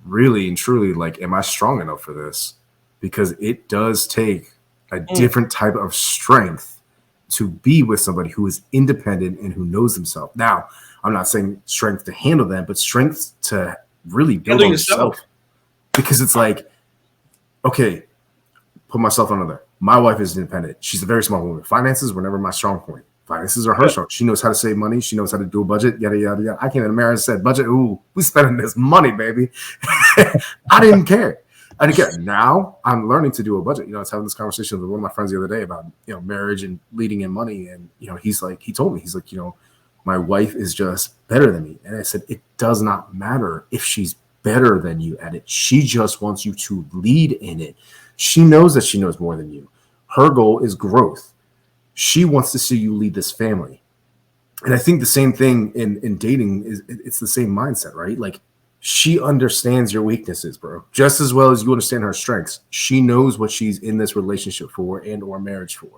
A: really and truly, like, am I strong enough for this? Because it does take a different type of strength to be with somebody who is independent and who knows themselves. Now, I'm not saying strength to handle them, but strength to really build on yourself. Because it's like, okay, put myself under there. My wife is independent. She's a very smart woman. Finances were never my strong point. Finances are her strong. She knows how to save money. She knows how to do a budget, yada, yada, yada. I came in America and said, budget, ooh, we spending this money, baby. I didn't care. Now I'm learning to do a budget. I was having this conversation with one of my friends the other day about, marriage and leading in money. And, he told me, my wife is just better than me. And I said, it does not matter if she's better than you at it. She just wants you to lead in it. She knows that she knows more than you. Her goal is growth. She wants to see you lead this family. And I think the same thing in dating it's the same mindset, right? Like, she understands your weaknesses, bro, just as well as you understand her strengths. She knows what she's in this relationship for and or marriage for.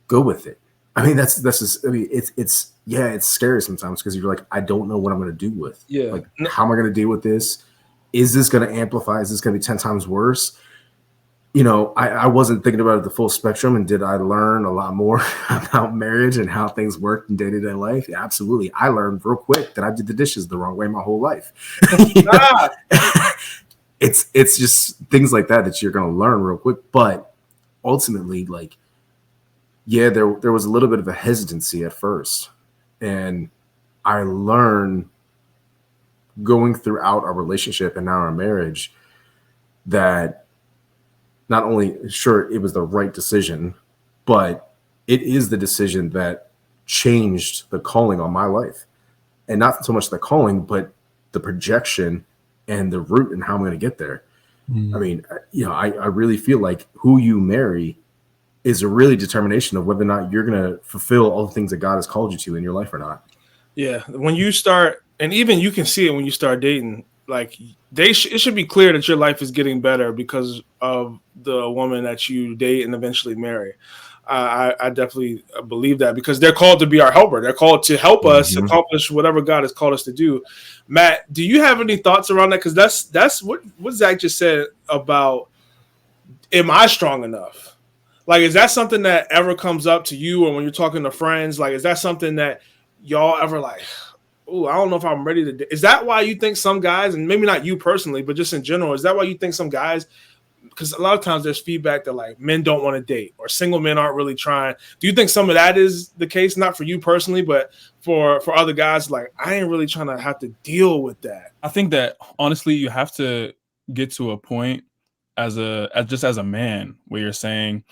A: Go with it. I mean, that's just, I mean, it's scary sometimes because you're like, I don't know what I'm going to do with.
B: Yeah.
A: Like, how am I going to deal with this? Is this going to amplify? Is this going to be 10 times worse? I wasn't thinking about it the full spectrum. And did I learn a lot more about marriage and how things worked in day-to-day life? Yeah, absolutely. I learned real quick that I did the dishes the wrong way my whole life. It's just things like that you're going to learn real quick. But ultimately, like, yeah, there was a little bit of a hesitancy at first. And I learned going throughout our relationship and now our marriage that not only, sure, it was the right decision, but it is the decision that changed the calling on my life. And not so much the calling, but the projection and the route and how I'm going to get there. I mean, I really feel like who you marry is a really determination of whether or not you're going to fulfill all the things that God has called you to in your life or not.
B: Yeah. When you start, and even you can see it when you start dating, like it should be clear that your life is getting better because of the woman that you date and eventually marry. I definitely believe that because they're called to be our helper. They're called to help us accomplish whatever God has called us to do. Matt, do you have any thoughts around that? Because that's what Zach just said about, am I strong enough? Like, is that something that ever comes up to you, or when you're talking to friends? Like, is that something that y'all ever like, oh, I don't know if I'm ready to. Is that why you think some guys, and maybe not you personally, but just in general, is that why you think some guys? Because a lot of times there's feedback that like men don't want to date or single men aren't really trying. Do you think some of that is the case? Not for you personally, but for other guys, like, I ain't really trying to have to deal with that.
C: I think that honestly, you have to get to a point as a man where you're saying,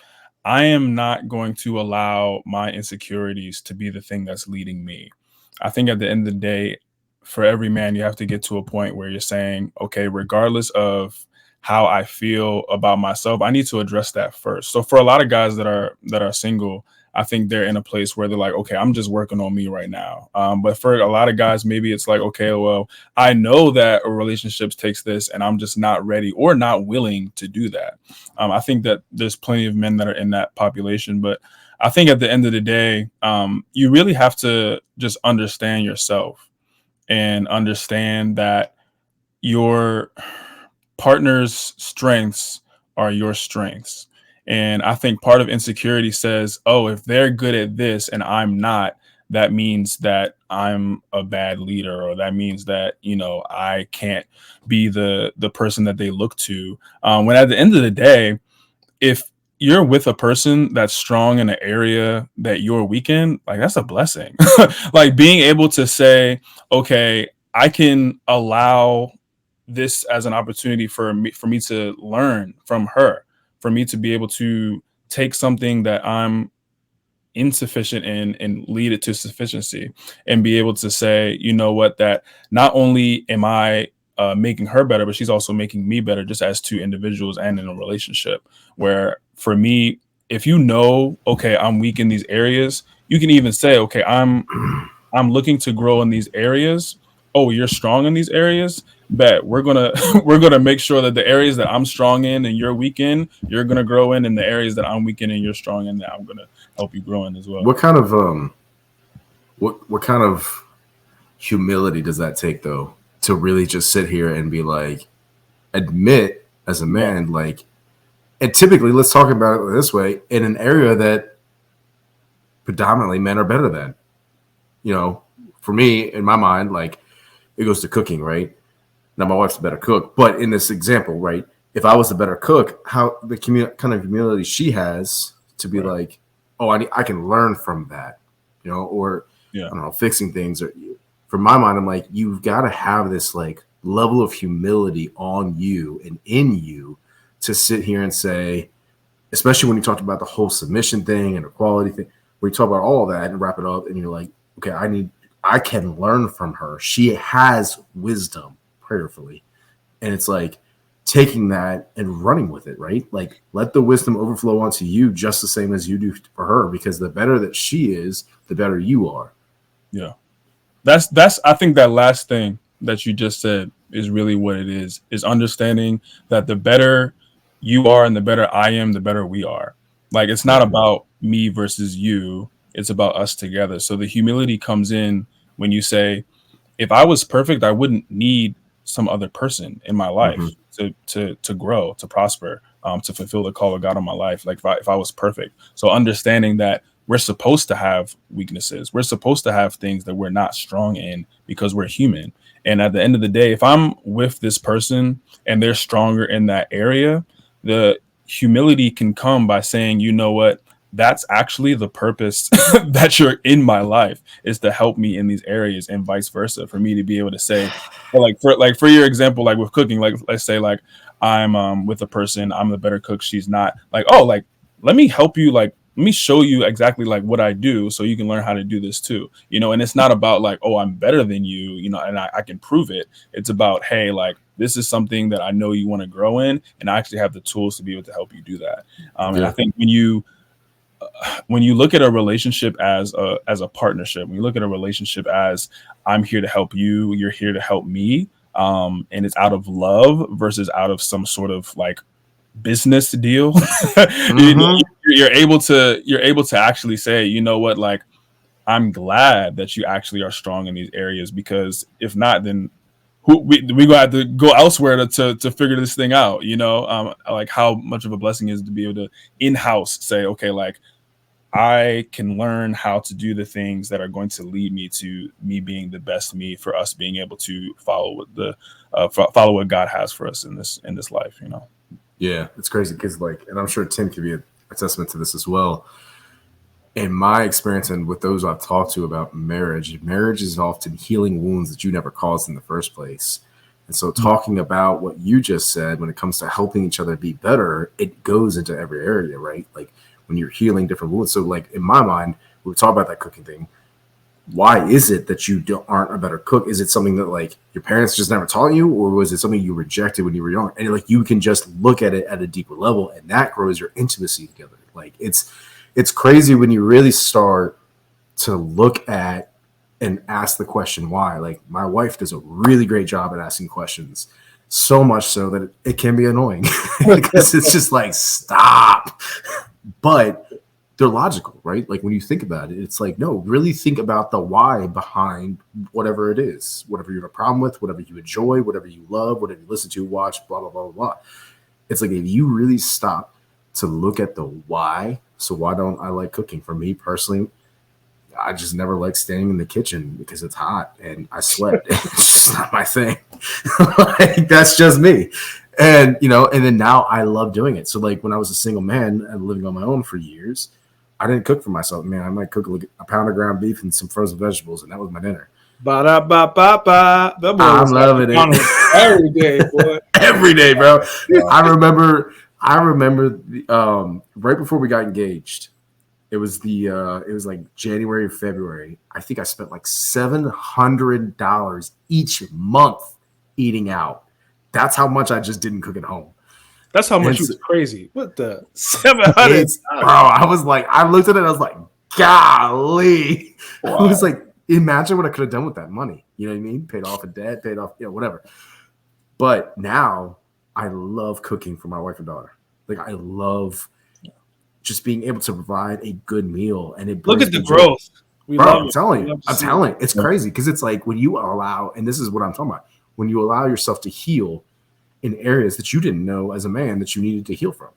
C: I am not going to allow my insecurities to be the thing that's leading me. I think at the end of the day, for every man, you have to get to a point where you're saying, okay, regardless of how I feel about myself, I need to address that first. So for a lot of guys that are single, I think they're in a place where they're like, okay, I'm just working on me right now. But for a lot of guys, maybe it's like, okay, well, I know that a relationship takes this and I'm just not ready or not willing to do that. I think that there's plenty of men that are in that population, but I think at the end of the day, you really have to just understand yourself and understand that your partner's strengths are your strengths. And I think part of insecurity says, oh, if they're good at this and I'm not, that means that I'm a bad leader, or that means that, you know, I can't be the person that they look to. When at the end of the day, if you're with a person that's strong in an area that you're weak in, like, that's a blessing. Like, being able to say, okay, I can allow this as an opportunity for me to learn from her, for me to be able to take something that I'm insufficient in and lead it to sufficiency, and be able to say, you know what, that not only am I making her better, but she's also making me better, just as two individuals and in a relationship. Where for me, if you know, okay, I'm weak in these areas, you can even say, okay, I'm looking to grow in these areas. Oh, you're strong in these areas. Bet we're gonna we're gonna make sure that the areas that I'm strong in and you're weak in, you're gonna grow in, and the areas that I'm weak in and you're strong in, that I'm gonna help you grow in as well.
A: What kind of what kind of humility does that take, though, to really just sit here and be like, admit as a man, like, and typically, let's talk about it this way, in an area that predominantly men are better than. You know, for me, in my mind, like, it goes to cooking, right? Now, my wife's a better cook, but in this example, right, if I was a better cook, how the kind of humility she has to be like, oh, I can learn from that, you know, or I don't know, fixing things. Or from my mind, I'm like, you've got to have this like level of humility on you and in you to sit here and say, especially when you talked about the whole submission thing and equality thing, where you talk about all of that and wrap it up, and you're like, okay, I can learn from her. She has wisdom, prayerfully. And it's like taking that and running with it, right? Like, let the wisdom overflow onto you just the same as you do for her, because the better that she is, the better you are.
C: Yeah. That's I think that last thing that you just said is really what it is understanding that the better you are and the better I am, the better we are. Like, it's not about me versus you, it's about us together. So the humility comes in when you say, if I was perfect, I wouldn't need some other person in my life to grow, to prosper, to fulfill the call of God on my life. Like, if I was perfect. So understanding that we're supposed to have weaknesses. We're supposed to have things that we're not strong in, because we're human. And at the end of the day, if I'm with this person and they're stronger in that area, the humility can come by saying, you know what, that's actually the purpose that you're in my life, is to help me in these areas, and vice versa, for me to be able to say, for your example, like with cooking, like, let's say, like, I'm with a person, I'm the better cook, she's not, like, oh, like, let me help you, like, let me show you exactly like what I do, so you can learn how to do this too, you know. And it's not about like, oh, I'm better than you know, and I can prove it. It's about, hey, like, this is something that I know you want to grow in, and I actually have the tools to be able to help you do that. And I think when you look at a relationship as a partnership, when you look at a relationship as, I'm here to help you, you're here to help me, and it's out of love versus out of some sort of like business deal, you're able to actually say, you know what, like, I'm glad that you actually are strong in these areas, because if not, then we gonna have to go elsewhere to figure this thing out, you know. Like, how much of a blessing is to be able to in-house say, okay, like, I can learn how to do the things that are going to lead me to me being the best me, for us being able to follow what God has for us in this life, you know.
A: Yeah, it's crazy because, like, and I'm sure Tim could be a testament to this as well. In my experience and with those I've talked to about marriage is often healing wounds that you never caused in the first place. And so talking about what you just said, when it comes to helping each other be better, it goes into every area, right? Like, when you're healing different wounds. So, like, in my mind, we talk about that cooking thing. Why is it that you aren't a better cook? Is it something that, like, your parents just never taught you, or was it something you rejected when you were young? And, like, you can just look at it at a deeper level, and that grows your intimacy together. Like, it's crazy when you really start to look at and ask the question why. Like, my wife does a really great job at asking questions, so much so that it can be annoying because it's just like, stop. But they're logical, right? Like, when you think about it, it's like, no, really think about the why behind whatever it is, whatever you have a problem with, whatever you enjoy, whatever you love, whatever you listen to, watch, blah, blah, blah, blah, blah. It's like if you really stop to look at the why. So why don't I like cooking? For me personally, I just never like standing in the kitchen because it's hot and I sweat. It's just not my thing. Like, that's just me. And, you know, and then now I love doing it. So like when I was a single man and living on my own for years, I didn't cook for myself. Man, I might cook like a pound of ground beef and some frozen vegetables, and that was my dinner.
B: Ba-da-ba-ba-ba. That boy
A: I'm
B: was
A: loving it
B: every day, boy.
A: every day, bro. I remember right before we got engaged. It was like January or February. I think I spent like $700 each month eating out. That's how much I just didn't cook at home.
B: That's how much was crazy. What the 700?
A: Bro, I was like, I looked at it, I was like, golly. Wow. I was like, imagine what I could have done with that money. You know what I mean? Paid off a debt, paid off, whatever. But now I love cooking for my wife and daughter. Like I love just being able to provide a good meal, and it
B: look at the growth.
A: I'm telling you, it's crazy because it's like when you allow, and this is what I'm talking about, when you allow yourself to heal in areas that you didn't know as a man that you needed to heal from.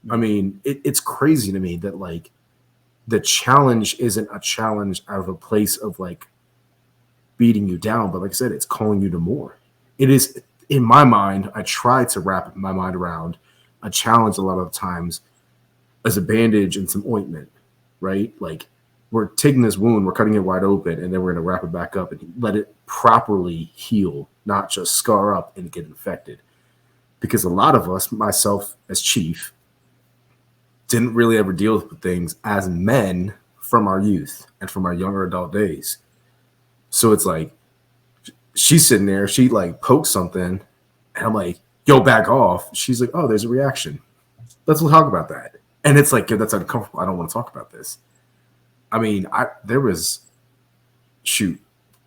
A: I mean, it's crazy to me that like the challenge isn't a challenge out of a place of like beating you down, but like I said, it's calling you to more. It is, in my mind, I try to wrap my mind around a challenge a lot of times as a bandage and some ointment, right? Like we're taking this wound, we're cutting it wide open, and then we're going to wrap it back up and let it properly heal, not just scar up and get infected. Because a lot of us, myself as chief, didn't really ever deal with things as men from our youth and from our younger adult days. So it's like, she's sitting there, she like pokes something, and I'm like, yo, back off. She's like, oh, there's a reaction. Let's talk about that. And it's like, that's uncomfortable. I don't want to talk about this. I mean, there was,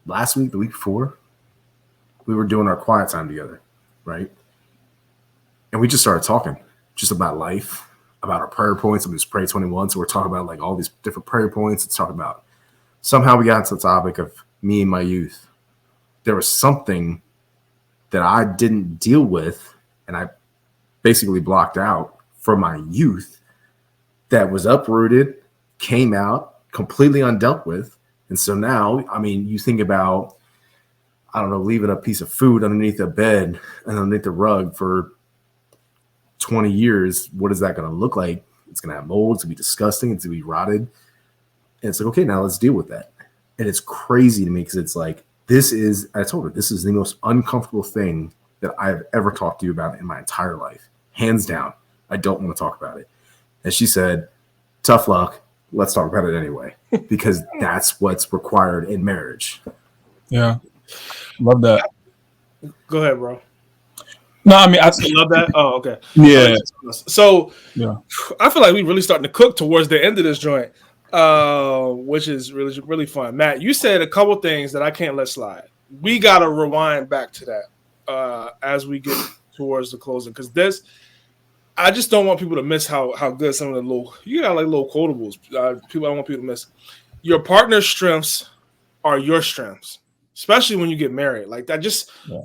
A: last week, the week before, we were doing our quiet time together, right? And we just started talking just about life, about our prayer points. It was Pray 21. So we're talking about like all these different prayer points. It's talking about, somehow we got into the topic of me and my youth. There was something that I didn't deal with, and I basically blocked out from my youth that was uprooted, came out, completely undealt with. And so now, I mean, you think about, I don't know, leaving a piece of food underneath a bed and underneath the rug for 20 years. What is that going to look like? It's going to have mold. It's going to be disgusting. It's going to be rotted. And it's like, okay, now let's deal with that. And it's crazy to me because it's like, I told her, this is the most uncomfortable thing that I've ever talked to you about in my entire life. Hands down. I don't want to talk about it. And she said, tough luck. Let's talk about it anyway, because that's what's required in marriage.
C: Yeah. Love that.
B: Go ahead, bro.
C: No, I mean, I
B: love that. Oh, okay.
C: Yeah.
B: So
C: yeah,
B: I feel like we're really starting to cook towards the end of this joint, which is really, really fun. Matt, you said a couple things that I can't let slide. We got to rewind back to that as we get towards the closing, because I just don't want people to miss how good some of the you got like little quotables. I don't want people to miss. Your partner's strengths are your strengths, especially when you get married. Like that,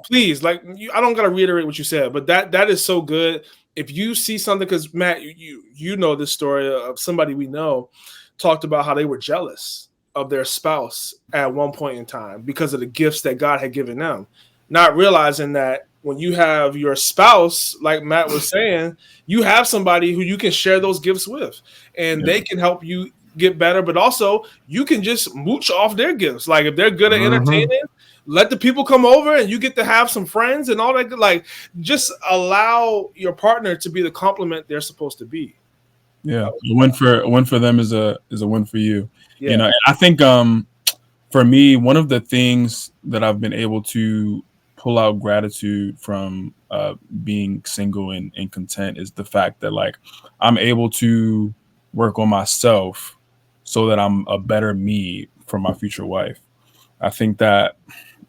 B: please, like I don't got to reiterate what you said, but that is so good. If you see something, because Matt, you know this story of somebody we know talked about how they were jealous of their spouse at one point in time because of the gifts that God had given them, not realizing that when you have your spouse, like Matt was saying, you have somebody who you can share those gifts with, and they can help you get better, but also you can just mooch off their gifts. Like if they're good at entertaining, let the people come over and you get to have some friends and all that. Like just allow your partner to be the complement they're supposed to be.
C: Yeah. A win for them is a win for you.
B: Yeah.
C: You know, I think for me, one of the things that I've been able to pull out gratitude from being single and content is the fact that like I'm able to work on myself so that I'm a better me for my future wife. I think that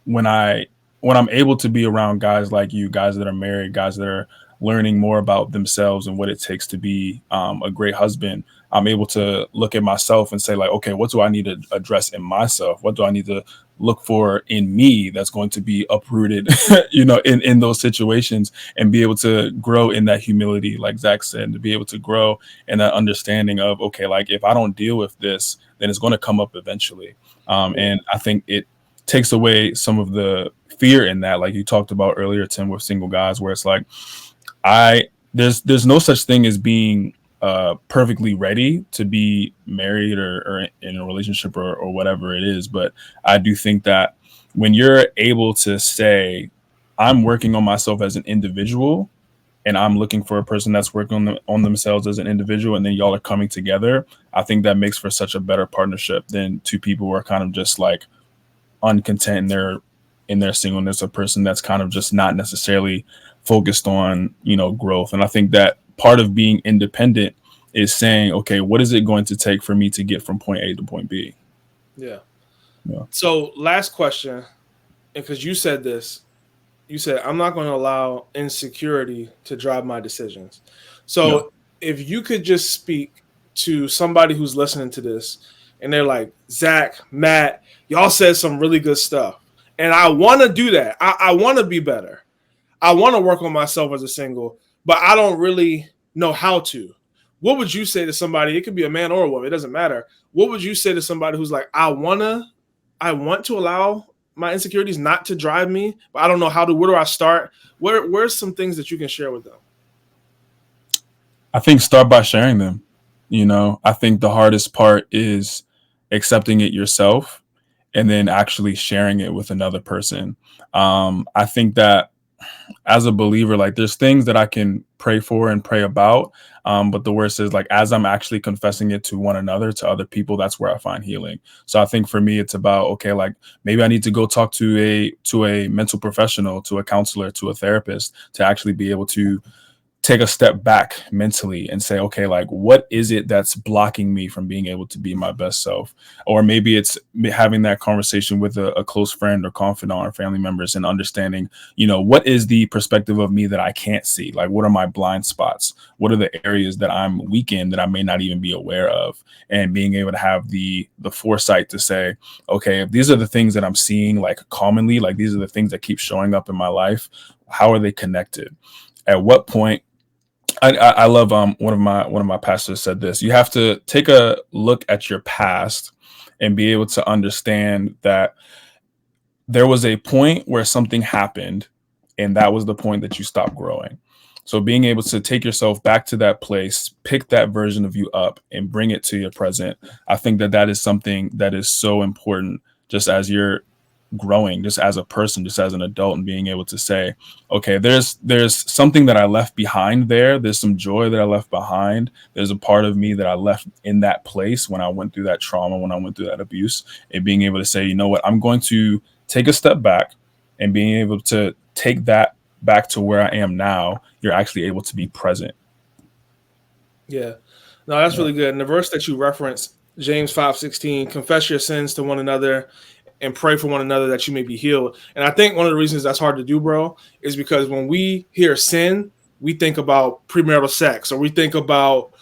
C: when I'm able to be around guys like you, guys that are married, guys that are learning more about themselves and what it takes to be a great husband, I'm able to look at myself and say, like, okay, what do I need to address in myself? What do I need to look for in me that's going to be uprooted, in those situations, and be able to grow in that humility, like Zach said, to be able to grow in that understanding of, okay, like if I don't deal with this, then it's going to come up eventually. And I think it takes away some of the fear in that, like you talked about earlier, Tim, with single guys, where it's like, there's no such thing as being perfectly ready to be married or in a relationship or whatever it is. But I do think that when you're able to say, I'm working on myself as an individual, and I'm looking for a person that's working on themselves as an individual, and then y'all are coming together, I think that makes for such a better partnership than two people who are kind of just like uncontent in their singleness, a person that's kind of just not necessarily focused on, growth. And I think that part of being independent is saying, okay, what is it going to take for me to get from point A to point B?
B: Yeah.
C: Yeah.
B: So last question, and because you said this, you said, I'm not going to allow insecurity to drive my decisions. So if you could just speak to somebody who's listening to this and they're like, Zach, Matt, y'all said some really good stuff. And I want to do that. I want to be better. I want to work on myself as a single, but I don't really know how to. What would you say to somebody? It could be a man or a woman. It doesn't matter. What would you say to somebody who's like, I want to allow my insecurities not to drive me, but I don't know how to. Where do I start? Where's some things that you can share with them?
C: I think start by sharing them. I think the hardest part is accepting it yourself and then actually sharing it with another person. I think that as a believer, like there's things that I can pray for and pray about. But the worst is like, as I'm actually confessing it to one another, to other people, that's where I find healing. So I think for me, it's about, okay, like maybe I need to go talk to a mental professional, to a counselor, to a therapist, to actually be able to take a step back mentally and say, okay, like what is it that's blocking me from being able to be my best self? Or maybe it's having that conversation with a close friend or confidant or family members and understanding, what is the perspective of me that I can't see? Like, what are my blind spots? What are the areas that I'm weak in that I may not even be aware of? And being able to have the foresight to say, okay, if these are the things that I'm seeing, like commonly, like these are the things that keep showing up in my life, how are they connected? At what point? I love one of my pastors said this: you have to take a look at your past and be able to understand that there was a point where something happened and that was the point that you stopped growing. So being able to take yourself back to that place, pick that version of you up and bring it to your present, I think that is something that is so important, just as you're growing, just as a person, just as an adult, and being able to say, okay, there's something that I left behind there. There's some joy that I left behind. There's a part of me that I left in that place when I went through that trauma, when I went through that abuse, and being able to say, you know what, I'm going to take a step back, and being able to take that back to where I am now, you're actually able to be present.
B: Yeah. No, that's really good. And the verse that you referenced, James 5:16, confess your sins to one another and pray for one another that you may be healed. And I think one of the reasons that's hard to do, bro, is because when we hear sin, we think about premarital sex, or we think about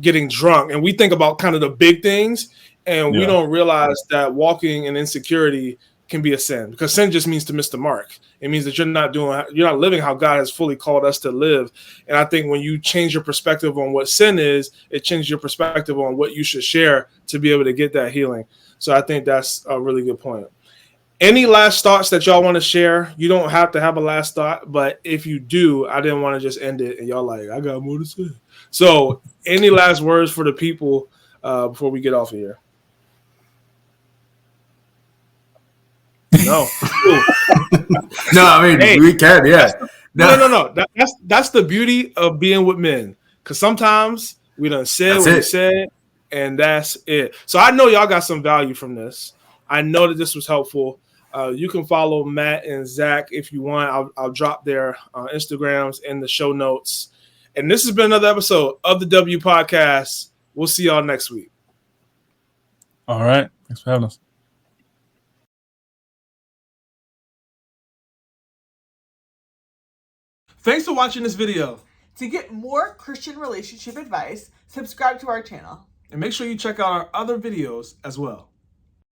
B: getting drunk, and we think about kind of the big things, and we don't realize that walking in insecurity can be a sin, because sin just means to miss the mark. It means that you're not living how God has fully called us to live. And I think when you change your perspective on what sin is, it changes your perspective on what you should share to be able to get that healing. So I think that's a really good point. Any last thoughts that y'all want to share? You don't have to have a last thought, but if you do, I didn't want to just end it and y'all like, I got more to say. So any last words for the people before we get off of here? No.
A: No, I mean, we can, yeah.
B: No. That's the beauty of being with men. Because sometimes we done said what we said, and that's it. So I know y'all got some value from this. I know that this was helpful. You can follow Matt and Zach if you want. I'll drop their Instagrams in the show notes. And this has been another episode of the W Podcast. We'll see y'all next week.
C: All right. Thanks for having us.
B: Thanks for watching this video.
D: To get more Christian relationship advice, subscribe to our channel.
B: And make sure you check out our other videos as well.